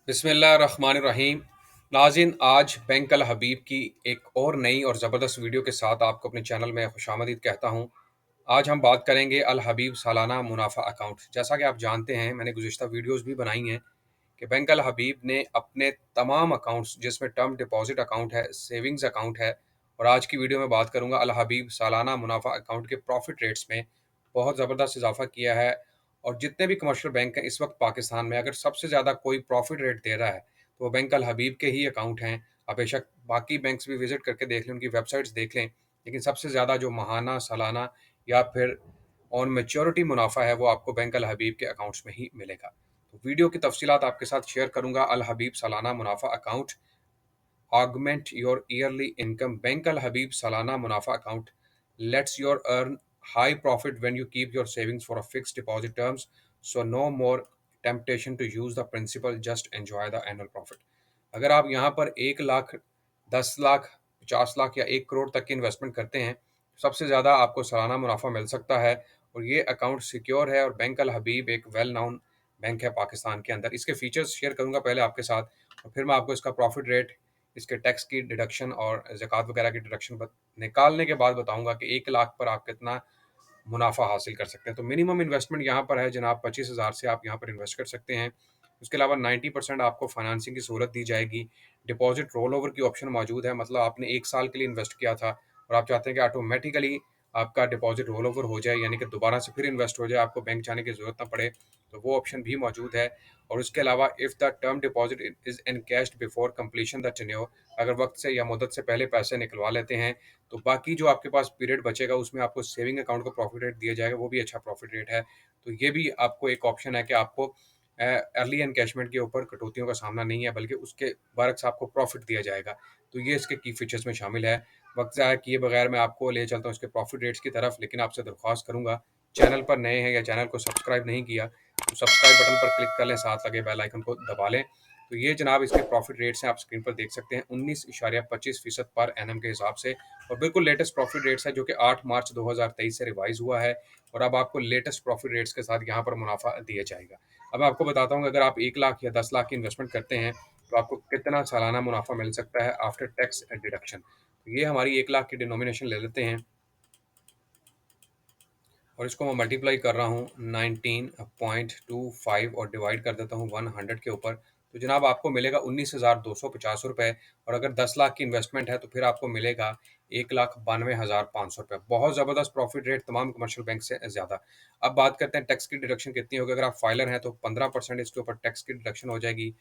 बिस्मिल्लाहिर्रहमानिर्रहीम। नाज़रीन, आज बैंक अल हबीब की एक और नई और ज़बरदस्त वीडियो के साथ आपको अपने चैनल में खुशामदीद कहता हूँ। आज हम बात करेंगे अल हबीब सालाना मुनाफ़ा अकाउंट। जैसा कि आप जानते हैं, मैंने गुज़िश्ता वीडियोज़ भी बनाई हैं कि बैंक अल हबीब ने अपने तमाम अकाउंट्स, जिसमें टर्म डिपॉज़िट अकाउंट है, सेविंग्स अकाउंट है, और आज की वीडियो में बात करूँगा अल हबीब सालाना मुनाफ़ा अकाउंट के प्रॉफ़िट रेट्स में बहुत ज़बरदस्त इज़ाफ़ा किया है। और जितने भी कमर्शियल बैंक हैं इस वक्त पाकिस्तान में, अगर सबसे ज़्यादा कोई प्रॉफ़िट रेट दे रहा है, तो वो बैंक अल हबीब के ही अकाउंट हैं। आप बेशक बाकी बैंक्स भी विज़िट करके देख लें, उनकी वेबसाइट्स देख लें, लेकिन सबसे ज़्यादा जो माहाना, सालाना या फिर ऑन मैच्योरिटी मुनाफ़ा है, वो आपको बैंक अल हबीब के अकाउंट्स में ही मिलेगा। तो वीडियो की तफसीलात आपके साथ शेयर करूँगा। अल हबीब सालाना मुनाफ़ा account, augment your yearly income. Bank Al Habib Salana Munafa account lets you earn high profit when you keep your savings for a fixed deposit terms. So no more temptation to use the principal. Just enjoy the annual profit. अगर आप यहाँ पर 1 लाख, 10 लाख, 50 लाख या 1 करोड़ तक की investment करते हैं, सबसे ज़्यादा आपको सालाना मुनाफा मिल सकता है। और ये अकाउंट सिक्योर है और बैंक अल हबीब एक वेल नाउन बैंक है पाकिस्तान के अंदर। इसके फीचर्स शेयर करूंगा पहले आपके साथ, और फिर मैं आपको इसका प्रॉफिट रेट, इसके टैक्स की डिडक्शन और ज़कात वगैरह की डिडक्शन निकालने के बाद बताऊंगा कि 1 लाख पर आप कितना मुनाफा हासिल कर सकते हैं। तो मिनिमम इन्वेस्टमेंट यहाँ पर है जनाब 25,000 से आप यहाँ पर इन्वेस्ट कर सकते हैं। उसके अलावा 90% आपको फाइनेंसिंग की सहूलत दी जाएगी। डिपॉजिट रोल ओवर की ऑप्शन मौजूद है, मतलब आपने 1 साल के लिए इन्वेस्ट किया था और आप चाहते हैं कि ऑटोमेटिकली आपका डिपॉजिट रोल ओवर हो जाए, यानी कि दोबारा से फिर इन्वेस्ट हो जाए, आपको बैंक जाने की ज़रूरत ना पड़े, तो वो ऑप्शन भी मौजूद है। और उसके अलावा if the term deposit is encashed before completion the tenure, अगर वक्त से या मुद्दत से पहले पैसे निकलवा लेते हैं, तो बाकी जो आपके पास पीरियड बचेगा उसमें आपको सेविंग अकाउंट का प्रॉफिट रेट दिया जाएगा, वो भी अच्छा प्रॉफिट रेट है। तो ये भी आपको एक ऑप्शन है कि आपको अर्ली एनकैशमेंट के ऊपर कटौतियों का सामना नहीं है, बल्कि उसके बरक्स आपको प्रॉफिट दिया जाएगा। तो ये इसके की फीचर्स में शामिल है। वक्त ज़ाया किए बगैर मैं आपको ले चलता हूँ इसके प्रॉफिट रेट्स की तरफ, लेकिन आपसे दरख्वास्त करूँगा, चैनल पर नए हैं या चैनल को सब्सक्राइब नहीं किया तो सब्सक्राइब बटन पर क्लिक कर लें, साथ लगे बेल आइकन को दबा लें। तो ये जनाब इसके प्रॉफिट रेट्स हैं, आप स्क्रीन पर देख सकते हैं 19.25% पर एनएम के हिसाब से। और बिल्कुल लेटेस्ट प्रॉफिट रेट्स है जो कि 8 मार्च 2023 से रिवाइज हुआ है, और अब आपको लेटेस्ट प्रॉफिट रेट्स के साथ यहाँ पर मुनाफा दिया जाएगा। अब मैं आपको बताता हूँ कि अगर आप 1 लाख या 10 लाख की इन्वेस्टमेंट करते हैं तो आपको कितना सालाना मुनाफा मिल सकता है आफ्टर टैक्स डिडक्शन। तो ये हमारी 1 लाख की डिनोमिनेशन ले लेते हैं और इसको मैं मल्टीप्लाई कर रहा हूँ 19.25 और डिवाइड कर देता हूँ 100 के ऊपर। तो जनाब आपको मिलेगा 19,250 रुपये। और अगर 10 लाख की इन्वेस्टमेंट है तो फिर आपको मिलेगा 1,92,500 रुपये। बहुत ज़बरदस्त प्रॉफिट रेट, तमाम कमर्शियल बैंक से ज़्यादा। अब बात करते हैं टैक्स की डिडक्शन कितनी होगी। अगर आप फाइलर हैं तो 15% इसके ऊपर टैक्स की डिडक्शन हो जाएगी,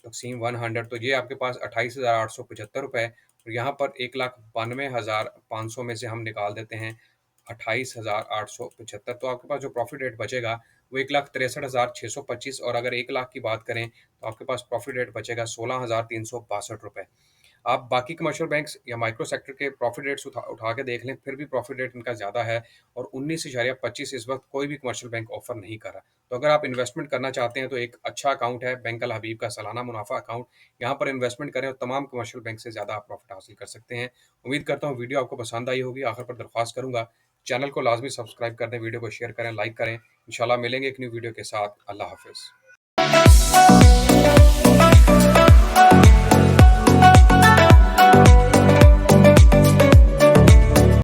तकसीम 100, तो ये आपके पास 28,875 रुपये। और यहाँ पर 1,92,500 में से हम निकाल देते हैं 28,875, तो आपके पास जो प्रॉफिट रेट बचेगा वो 1,63,625। और अगर 1 लाख की बात करें तो आपके पास प्रॉफिट रेट बचेगा 16,362 रुपये। आप बाकी कमर्शियल बैंक्स या माइक्रो सेक्टर के प्रॉफिट रेट्स उठा के देख लें, फिर भी प्रॉफिट रेट इनका ज़्यादा है। और 19.25 इस वक्त कोई भी कमर्शियल बैंक ऑफर नहीं कर रहा। तो अगर आप इन्वेस्टमेंट करना चाहते हैं तो एक अच्छा अकाउंट है बैंक अल हबीब का सालाना मुनाफा अकाउंट। यहाँ पर इन्वेस्टमेंट करें और तमाम कमर्शियल बैंक से ज़्यादा आप प्रॉफिट हासिल कर सकते हैं। उम्मीद करता हूँ वीडियो आपको पसंद आई होगी। आखिर पर दरख्वास्त करूँगा, चैनल को लाजमी सब्सक्राइब कर दें, वीडियो को शेयर करें, लाइक करें। इंशाल्लाह मिलेंगे एक न्यू वीडियो के साथ। अल्लाह हाफिज़।